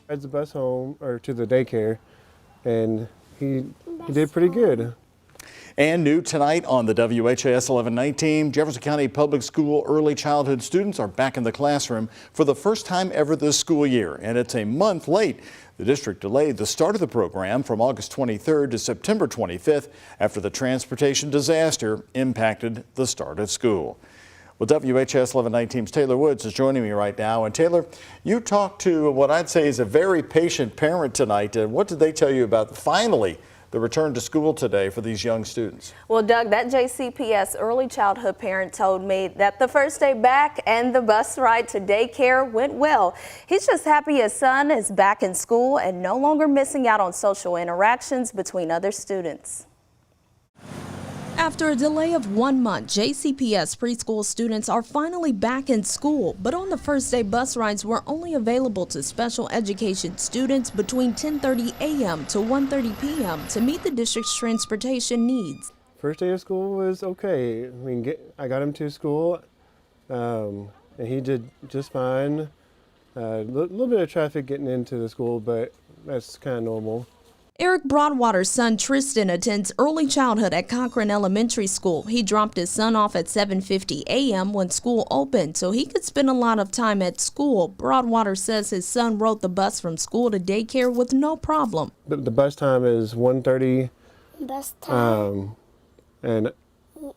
Rides the bus home or to the daycare, and he did pretty good. And new tonight on the WHAS 1119, Jefferson County Public School early childhood students are back in the classroom for the first time ever this school year, and it's a month late. The district delayed the start of the program from August 23rd to September 25th after the transportation disaster impacted the start of school. Well, WHAS 1119's Taylor Woods is joining me right now. And Taylor, you talked to what I'd say is a very patient parent tonight. What did they tell you about finally the return to school today for these young students? Well, Doug, that JCPS Early Childhood parent told me that the first day back and the bus ride to daycare went well. He's just happy his son is back in school and no longer missing out on social interactions between other students. After a delay of 1 month, JCPS preschool students are finally back in school, but on the first day, bus rides were only available to special education students between 10:30 a.m. to 1:30 p.m. to meet the district's transportation needs. First day of school was okay. I got him to school, and he did just fine. A little bit of traffic getting into the school, but that's kind of normal. Eric Broadwater's son Tristan attends early childhood at Cochran Elementary School. He dropped his son off at 7:50 a.m. when school opened so he could spend a lot of time at school. Broadwater says his son rode the bus from school to daycare with no problem. The bus time is 1:30. Bus time. And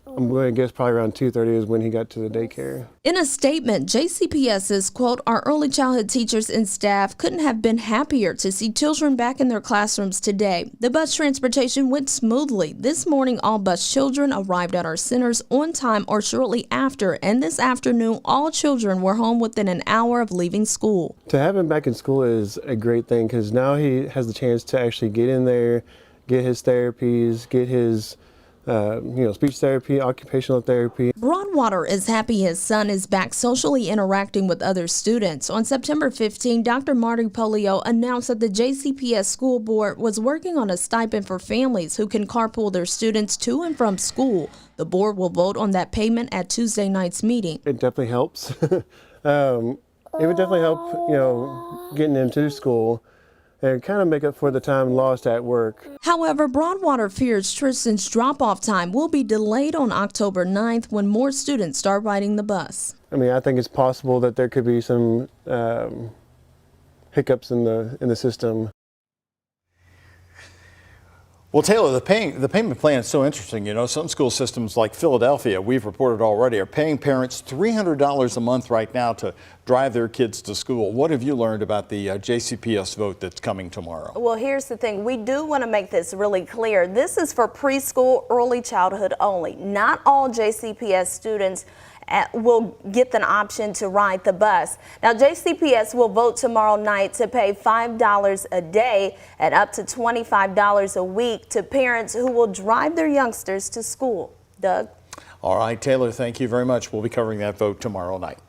I'm going to guess probably around 2:30 is when he got to the daycare. In a statement, JCPS says, quote, "Our early childhood teachers and staff couldn't have been happier to see children back in their classrooms today. The bus transportation went smoothly. This morning, all bus children arrived at our centers on time or shortly after, and this afternoon, all children were home within an hour of leaving school." To have him back in school is a great thing because now he has the chance to actually get in there, get his therapies, get his speech therapy, occupational therapy. Broadwater is happy his son is back socially interacting with other students. On September 15, Dr. Marty Polio announced that the JCPS school board was working on a stipend for families who can carpool their students to and from school. The board will vote on that payment at Tuesday night's meeting. It definitely helps. It would definitely help, getting him to school and kind of make up for the time lost at work. However, Broadwater fears Tristan's drop-off time will be delayed on October 9th when more students start riding the bus. I think it's possible that there could be some hiccups in the system. Well, Taylor, the payment plan is so interesting. Some school systems like Philadelphia, we've reported already, are paying parents $300 a month right now to drive their kids to school. What have you learned about the JCPS vote that's coming tomorrow? Well, here's the thing. We do want to make this really clear. This is for preschool early childhood only. Not all JCPS students will get an option to ride the bus. Now, JCPS will vote tomorrow night to pay $5 a day and up to $25 a week to parents who will drive their youngsters to school. Doug? All right, Taylor, thank you very much. We'll be covering that vote tomorrow night.